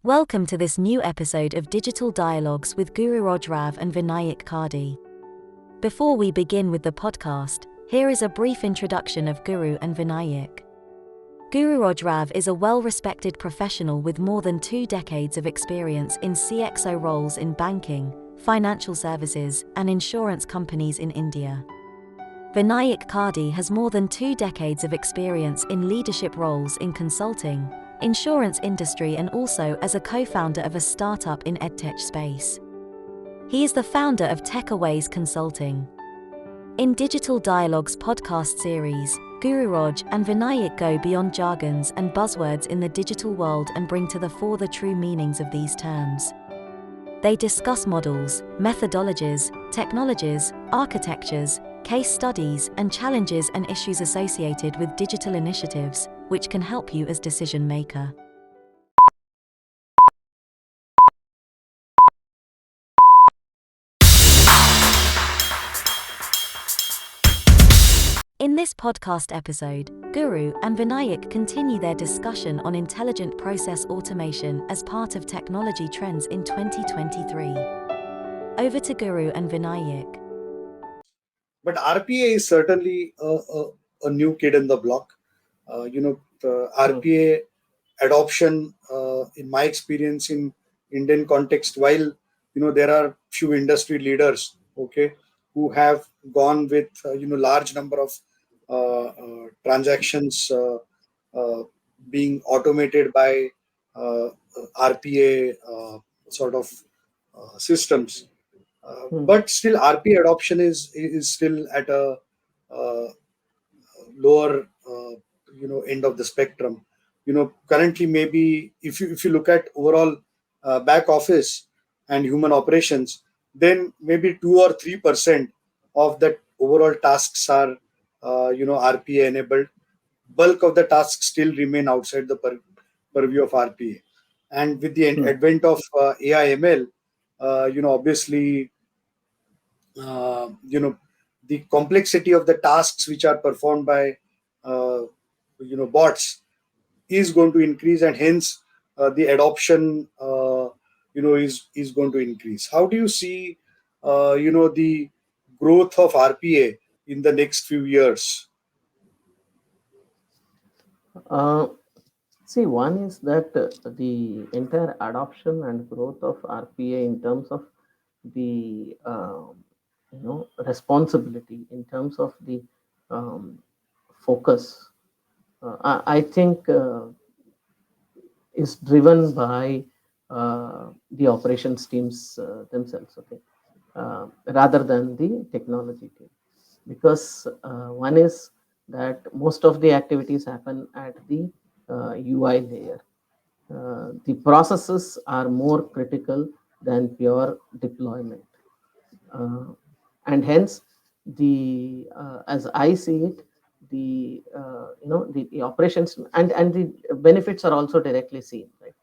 Welcome to this new episode of Digital Dialogs with Gururaj and Vinayak Khadye. Before we begin with the podcast, here is a brief introduction of Guru and Vinayak. Gururaj is a well-respected professional with more than 2 decades of experience in CXO roles in banking, financial services, and insurance companies in India. Vinayak Khadye has more than 2 decades of experience in leadership roles in consulting, insurance industry and also as a co-founder of a startup in edtech space. He is the founder of Techaways Consulting. In Digital Dialogs podcast series, Gururaj and Vinayak go beyond jargons and buzzwords in the digital world and bring to the fore the true meanings of these terms. They discuss models, methodologies, technologies, architectures, case studies, and challenges and issues associated with digital initiatives, which can help you as decision maker. In this podcast episode, Guru and Vinayak continue their discussion on intelligent process automation as part of technology trends in 2023. Over to Guru and Vinayak. But RPA is certainly a new kid in the block. The RPA adoption, in my experience in Indian context, while there are few industry leaders, okay, who have gone with large number of transactions uh, being automated by RPA sort of systems. But still, RPA adoption is still at a uh, lower end of the spectrum. Currently, maybe if you look at overall back office and human operations, then maybe 2 or 3% of that overall tasks are RPA enabled. Bulk of the tasks still remain outside the purview of RPA. And with the advent of AI ML, obviously, the complexity of the tasks which are performed by uh, bots is going to increase, and hence the adoption is going to increase. How do you see the growth of RPA in the next few years? Uh, See, one is that the entire adoption and growth of RPA in terms of the responsibility, in terms of the um, focus, I think is driven by the operations teams themselves, okay, rather than the technology team, because one is that most of the activities happen at the UI layer. The processes are more critical than pure deployment, uh, and hence the as I see it, the operations and the benefits are also directly seen, right?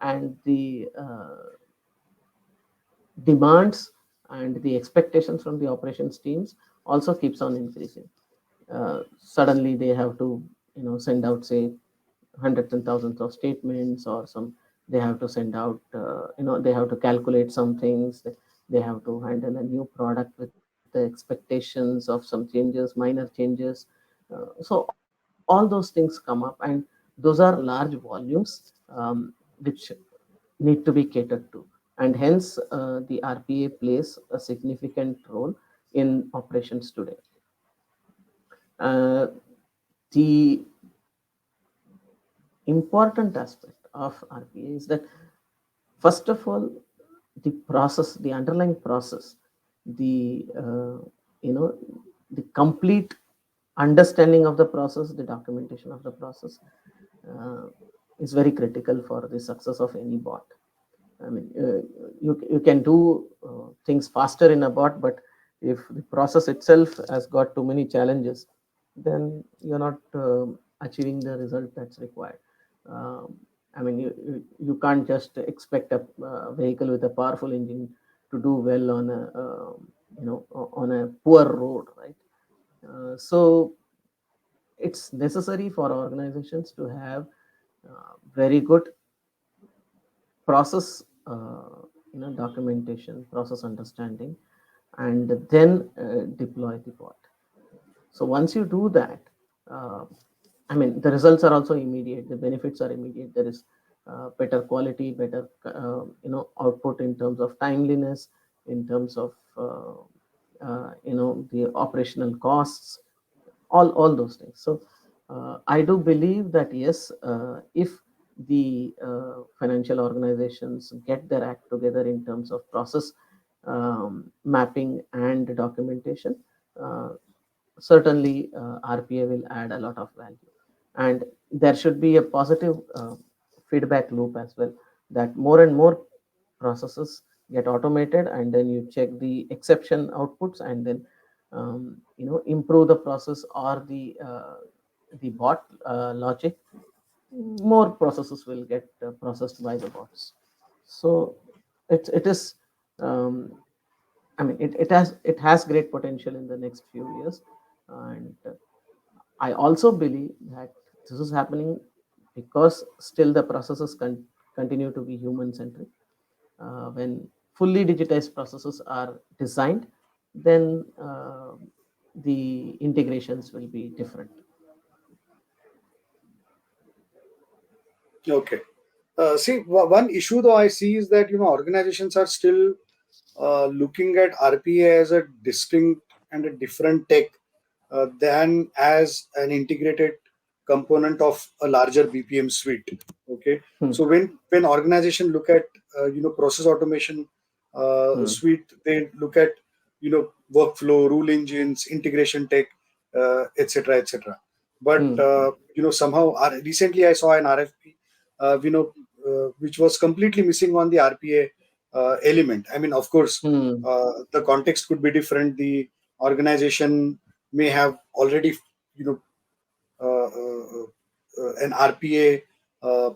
And the demands and the expectations from the operations teams also keeps on increasing. Suddenly they have to send out, say, hundreds and thousands of statements, or some they have to send out, they have to calculate some things, they have to handle a new product with the expectations of some changes, minor changes. So all those things come up, and those are large volumes, which need to be catered to, and hence the RPA plays a significant role in operations today. uh, the important aspect of RPA is that, first of all, the process, the underlying process, the the complete understanding of the process, the documentation of the process, uh, is very critical for the success of any bot. I mean, you can do things faster in a bot, but if the process itself has got too many challenges, then you're not achieving the result that's required. Um, I mean, you can't just expect a vehicle with a powerful engine to do well on a on a poor road, right? So it's necessary for organizations to have very good process, documentation, process understanding, and then deploy the bot. So once you do that, uh, I mean, the results are also immediate. The benefits are immediate. There is better quality, better output in terms of timeliness, in terms of the operational costs, all those things. So I do believe that yes, if the financial organizations get their act together in terms of process mapping and documentation, uh, certainly RPA will add a lot of value. And there should be a positive feedback loop as well, that more and more processes get automated, and then you check the exception outputs, and then improve the process or the bot logic. More processes will get processed by the bots. So it is, um, I mean, it has great potential in the next few years. And I also believe that this is happening because still the processes continue to be human centric. When fully digitized processes are designed, then the integrations will be different. Okay. See, one issue though I see is that organizations are still looking at RPA as a distinct and a different tech than as an integrated component of a larger BPM suite. Okay, Hmm. so when organization look at process automation Hmm. suite, they look at workflow, rule engines, integration tech, etc., etc. But Hmm. somehow recently I saw an RFP, which was completely missing on the RPA element. I mean, of course, Hmm. the context could be different. The organization may have already, you know, an RPA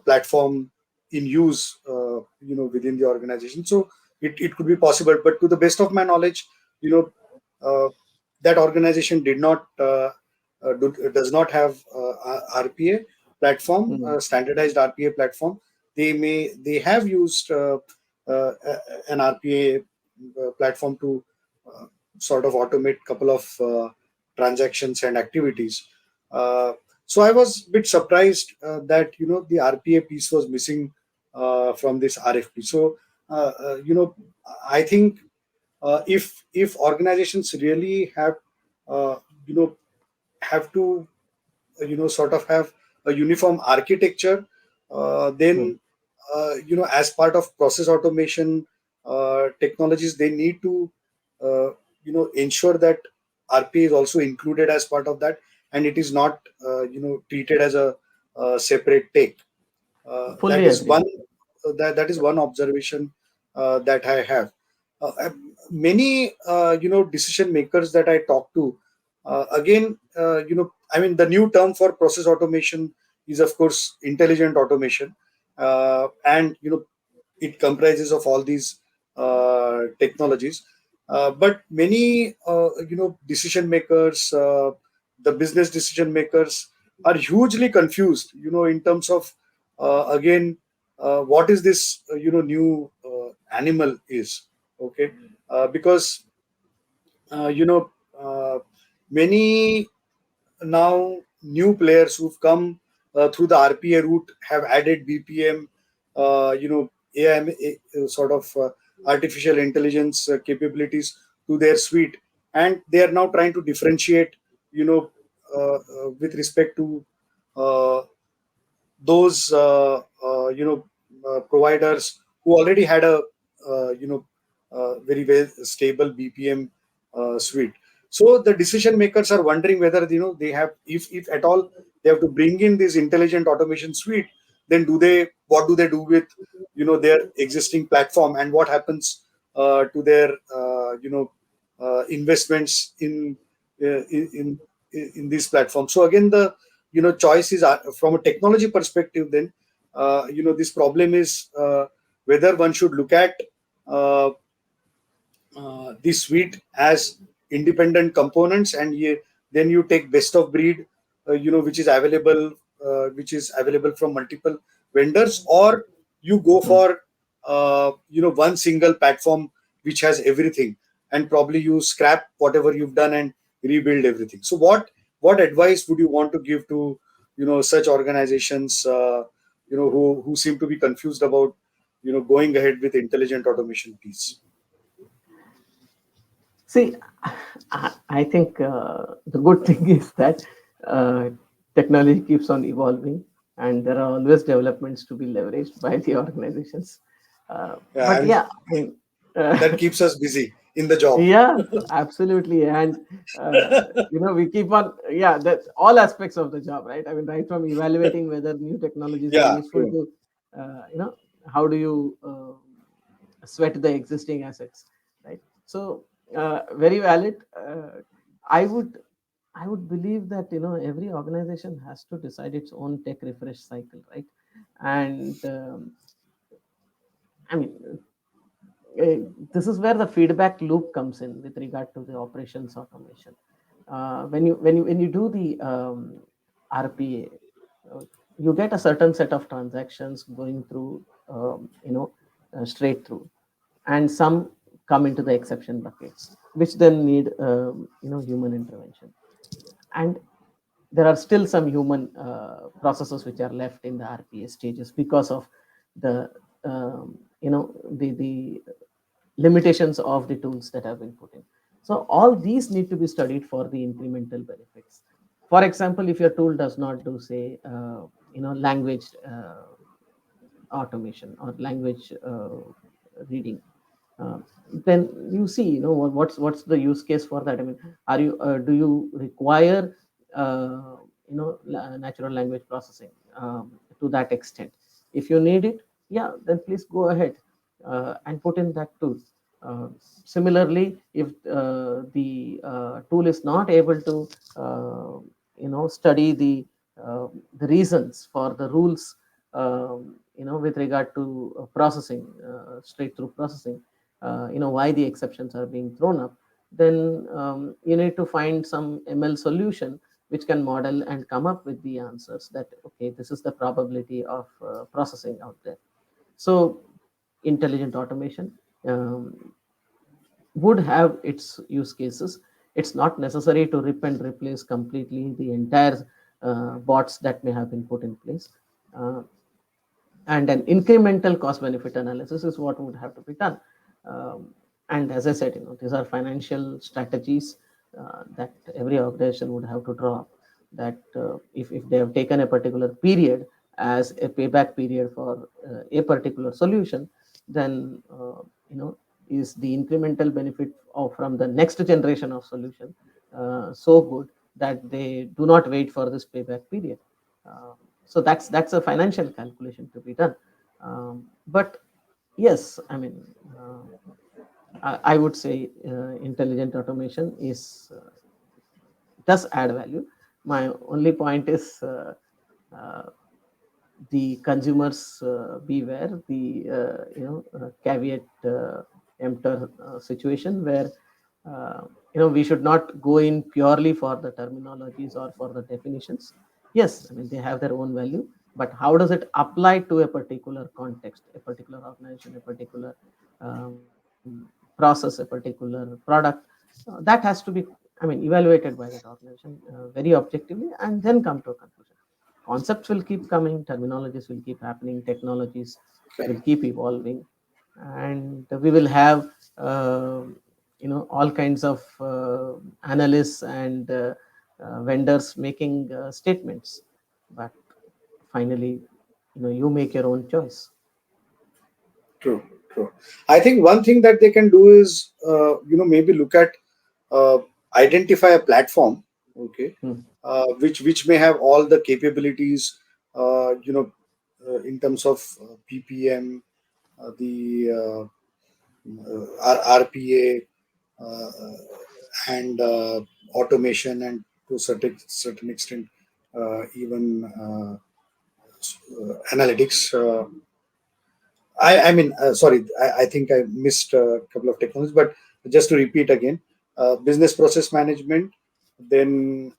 platform in use, within the organization. So it could be possible. But to the best of my knowledge, you know, that organization does not have RPA platform, Hmm. standardized RPA platform. They have used an RPA platform to uh, sort of automate couple of transactions and activities. Uh, so I was a bit surprised that the RPA piece was missing from this RFP. So I think if organizations really uh, you know have to sort of have a uniform architecture, Hmm. then as part of process automation technologies, they need to ensure that RPA is also included as part of that, and it is not treated as a separate tech. Fully That is agree. one that is one observation that I have. Many decision makers that I talk to, again, I mean, the new term for process automation is of course intelligent automation, and it comprises of all these technologies. But many decision makers, the business decision makers, are hugely confused, in terms of again, what is this new animal is. Okay, because uh, you know uh, many now new players who've come through the RPA route have added BPM, AI, sort of artificial intelligence capabilities to their suite, and they are now trying to differentiate, with respect to uh, those providers who already had a very well stable BPM suite. So the decision makers are wondering whether they have, if at all they have to bring in this intelligent automation suite, then what do they do with their existing platform, and what happens to their investments in this platform. So again, the choice is from a technology perspective. Then this problem is whether one should look at uh, the suite as independent components, and then you take best of breed, which is available from multiple vendors, or you go for one single platform which has everything, and probably you scrap whatever you've done and rebuild everything. So what advice would you want to give to such organizations who seem to be confused about going ahead with intelligent automation piece? See, I think the good thing is that uh, technology keeps on evolving, and there are always developments to be leveraged by the organizations. Yeah, But and yeah, I mean, uh, that keeps us busy in the job. yeah, absolutely. And we keep on, yeah, that all aspects of the job, right? I mean, right from evaluating whether new technologies are Yeah, useful true. to, how do you sweat the existing assets, right? So, very valid. I would, I would believe that every organization has to decide its own tech refresh cycle, right? And I mean, uh, this is where the feedback loop comes in with regard to the operations automation. When you do the RPA, you get a certain set of transactions going through, straight through, and some come into the exception buckets, which then need human intervention. And there are still some human processes which are left in the RPA stages because of the the limitations of the tools that have been put in. So all these need to be studied for the incremental benefits. For example, if your tool does not do, say, language automation or language reading, uh, then you see, what's the use case for that. I mean, do you require natural language processing to that extent? If you need it, yeah, then please go ahead and put in that tool. uh, Similarly, if the tool is not able to study the reasons for the rules, with regard to processing, straight through processing, why the exceptions are being thrown up, then you need to find some ML solution which can model and come up with the answers that, okay, this is the probability of processing out there. So intelligent automation would have its use cases. It's not necessary to rip and replace completely the entire bots that may have been put in place. Uh, and an incremental cost benefit analysis is what would have to be done. And as I said, these are financial strategies that every organization would have to draw up. That if they have taken a particular period as a payback period for a particular solution, then is the incremental benefit from the next generation of solution so good that they do not wait for this payback period. Uh, so that's a financial calculation to be done. But yes, I mean, I would say intelligent automation is does add value. My only point is uh, the consumers beware the caveat emptor situation where we should not go in purely for the terminologies or for the definitions. Yes, I mean, they have their own value, but how does it apply to a particular context, a particular organization, a particular process, a particular product? That has to be, I mean, evaluated by that organization very objectively, and then come to a conclusion. Concepts will keep coming, terminologies will keep happening, technologies will keep evolving, and we will have all kinds of analysts and vendors making statements. But finally, you make your own choice. True, true. I think one thing that they can do is, maybe look at, uh, identify a platform, okay, Hmm. which may have all the capabilities, in terms of PPM, the RPA, and automation, and to certain extent, even analytics. I mean, sorry, I think I missed a couple of technologies, but just to repeat again, business process management, then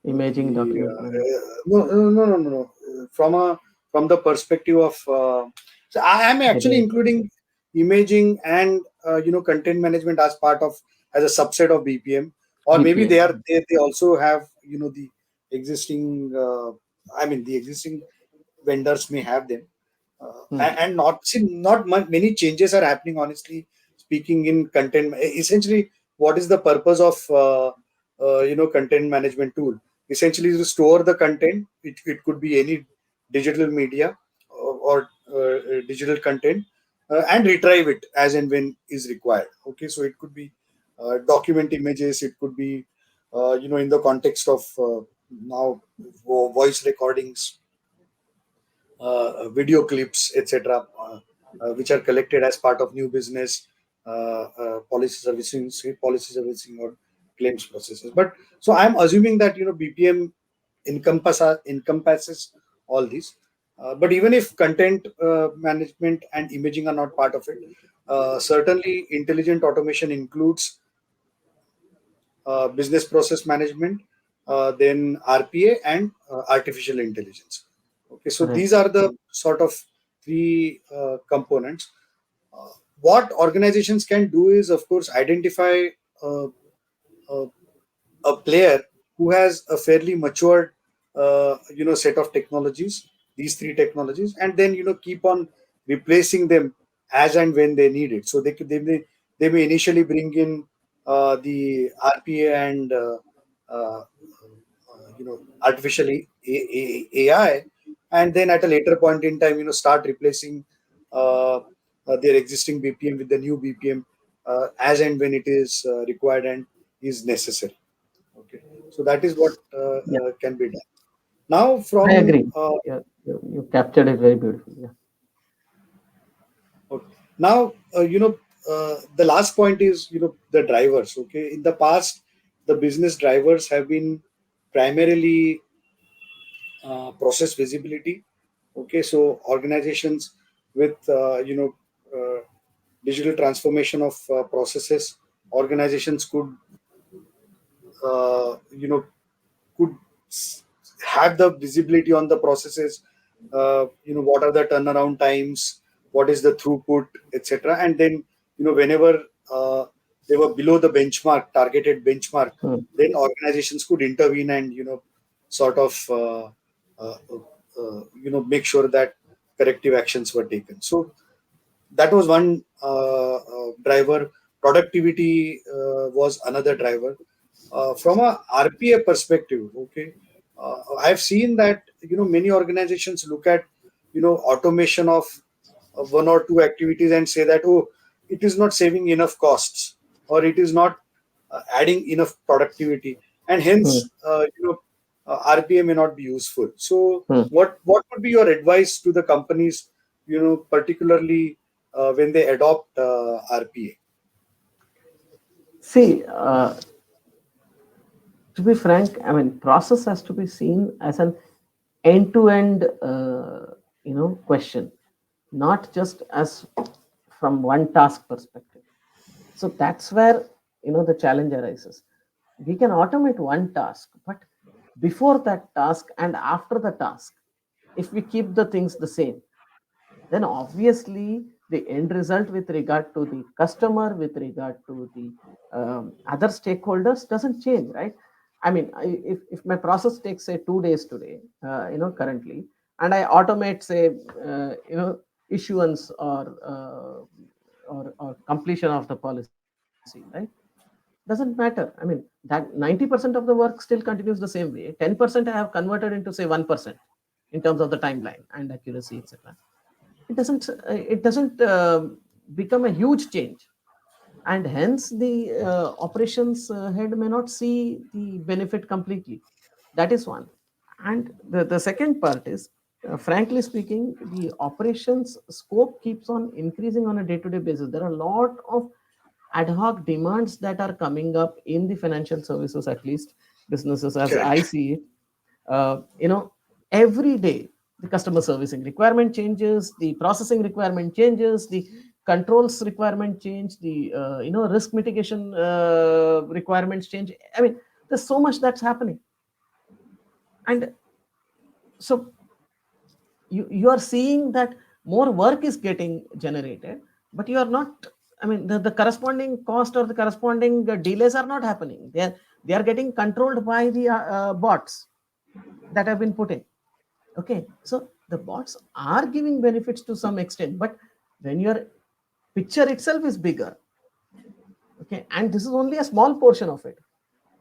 Imaging, the document management. no, no, no, no, no, no. From the perspective of So I am actually Great. including imaging and content management as part of, as a subset of BPM, or maybe BPM. they also have the existing. I mean, the existing vendors may have them, and not many changes are happening. Honestly speaking, in content, essentially, what is the purpose of content management tool? Essentially, to store the content. It could be any digital media or digital content, and retrieve it as and when is required. Okay, so it could be document images, it could be in the context of now voice recordings, video clips, etc., which are collected as part of new business policy servicing or claims processes. But so I'm assuming that BPM encompasses all these. But even if content management and imaging are not part of it, certainly intelligent automation includes business process management, then RPA, and artificial intelligence. Okay, so Right. these are the sort of three components. Uh, what organizations can do is, of course, identify uh, uh, a player who has a fairly matured set of technologies, these three technologies, and then keep on replacing them as and when they need it. So they may initially bring in the RPA and artificial AI, and then at a later point in time start replacing uh, their existing BPM with the new BPM as and when it is required and is necessary. Okay, so that is what Yeah, can be done. Now, I from agree. Yeah, you captured it very beautifully. Yeah. okay. Now, the last point is the drivers. Okay, in the past, the business drivers have been primarily process visibility. Okay, so organizations with digital transformation of processes, organizations uh, you know could have the visibility on the processes, what are the turnaround times, what is the throughput, etc. And then whenever uh, they were below the benchmark, targeted benchmark, Hmm. then organizations could intervene and sort of make sure that corrective actions were taken. So that was one driver. Productivity was another driver. From a RPA perspective, okay, I've seen that many organizations look at automation of one or two activities and say that, oh, it is not saving enough costs, or it is not adding enough productivity, and Hmm. hence RPA may not be useful. So Hmm. what would be your advice to the companies, particularly when they adopt RPA? See, to be frank, I mean, process has to be seen as an end-to-end, question, not just as from one task perspective. So that's where the challenge arises. We can automate one task, but before that task and after the task, if we keep the things the same, then obviously the end result with regard to the customer, with regard to the other stakeholders doesn't change, right? I mean, if my process takes say 2 days today, currently, and I automate say issuance or completion of the policy, right? Doesn't matter. I mean, that 90% of the work still continues the same way. 10% I have converted into say 1% in terms of the timeline and accuracy, etc. It doesn't become a huge change, and hence the operations head may not see the benefit completely. That is one. And the second part is, frankly speaking, the operations scope keeps on increasing on a day-to-day basis. There are a lot of ad hoc demands that are coming up in the financial services, at least businesses as I Correct. see it. Every day the customer servicing requirement changes, the processing requirement changes, the controls requirement change, the risk mitigation requirements change. I mean, there's so much that's happening. And so you are seeing that more work is getting generated, but you are not, I mean, the corresponding cost or the corresponding delays are not happening. They are getting controlled by the bots that have been put in. Okay, so the bots are giving benefits to some extent, but when your picture itself is bigger, okay, and this is only a small portion of it,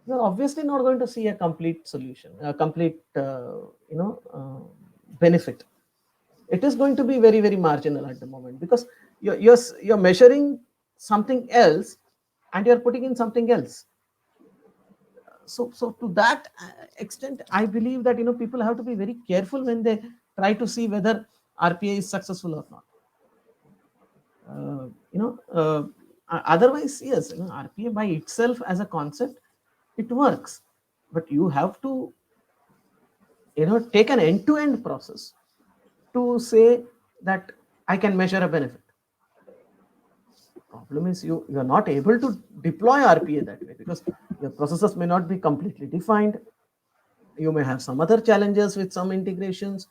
you're obviously not going to see a complete solution, a complete benefit. It is going to be very, very marginal at the moment, because you're measuring something else and you're putting in something else. So to that extent, I believe that people have to be very careful when they try to see whether RPA is successful or not. Otherwise, yes, RPA by itself as a concept, it works, but you have to take an end-to-end process to say that I can measure a benefit. Problem is you are not able to deploy RPA that way, because your processes may not be completely defined. You may have some other challenges with some integrations.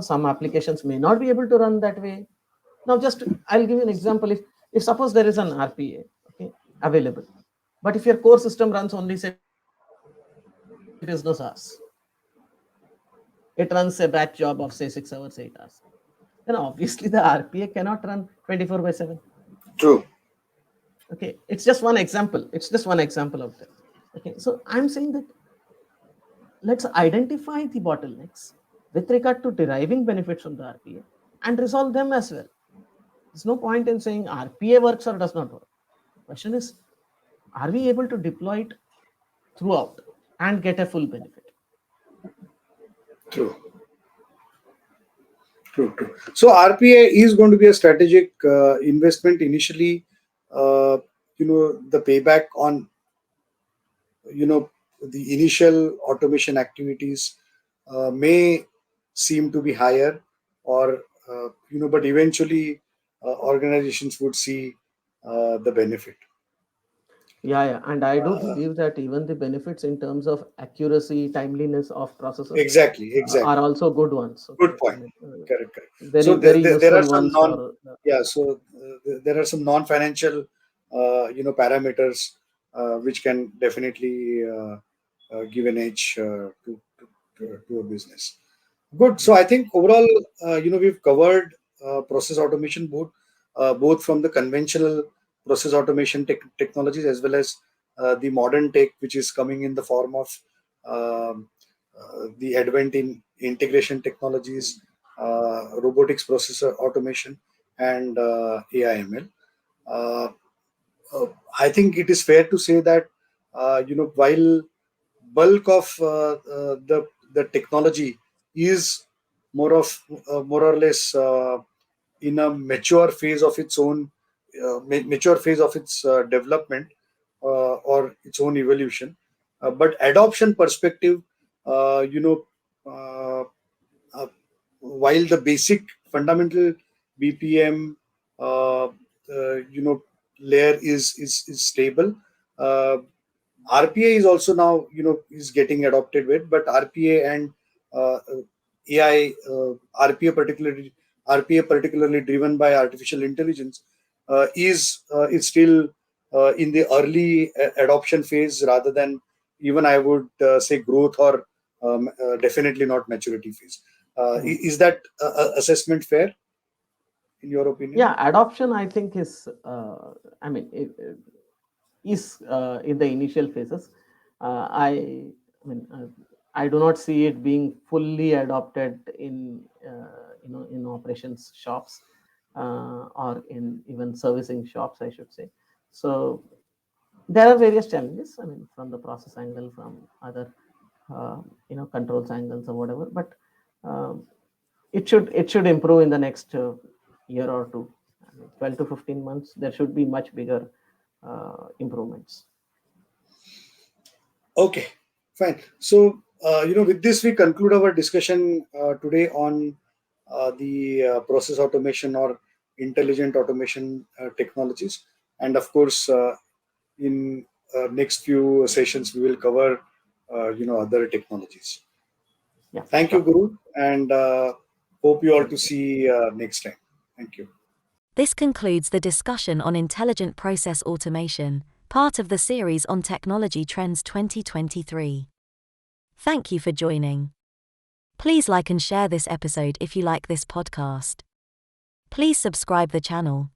Some applications may not be able to run that way. Now, just I'll give you an example. If suppose there is an RPA, okay, available, but if your core system runs only, say, business hours, it runs a batch job of, say, 6 hours, 8 hours, then obviously the RPA cannot run 24/7. True. Okay, it's just one example. It's just one example of that. Okay, so I'm saying that let's identify the bottlenecks with regard to deriving benefits from the RPA and resolve them as well. There's no point in saying RPA works or does not work. The question is, are we able to deploy it throughout and get a full benefit? True. So RPA is going to be a strategic investment initially. The payback on the initial automation activities may seem to be higher, or but eventually organizations would see the benefit. Yeah, and I do believe that even the benefits in terms of accuracy, timeliness of processes Exactly. are also good ones. Good Okay? I point. mean, Correct. very, So very there are useful some ones for. there are some non-financial parameters which can definitely give an edge to a business. Good. So I think overall, we've covered process automation, both from the conventional process automation technologies as well as the modern tech, which is coming in the form of the advent in integration technologies, robotics process automation, and AI/ML. Uh, I think it is fair to say that while bulk of the technology is more or less in a mature phase of its development or its own evolution, but adoption perspective, uh, you know uh, uh, while the basic fundamental BPM uh, layer is stable, uh, RPA is also now is getting adopted with, but RPA and uh, AI, RPA particularly driven by artificial intelligence, is still in the early adoption phase, rather than, even I would say, growth, or definitely not maturity phase. Is that assessment fair, in your opinion? Yeah, adoption, I think, is I mean is in the initial phases. I do not see it being fully adopted in in operations shops, or in even servicing shops, I should say. So there are various challenges, I mean, from the process angle, from other controls angles or whatever, but um, it should improve in the next year or two. I mean, 12 to 15 months, there should be much bigger improvements. Okay, fine. So, with this, we conclude our discussion today on the process automation or intelligent automation technologies. And of course, in next few sessions, we will cover, other technologies. Yeah, Thank you, sure. Guru. And Hope you all to see next time. Thank you. This concludes the discussion on intelligent process automation, part of the series on Technology Trends 2023. Thank you for joining. Please like and share this episode if you like this podcast. Please subscribe the channel.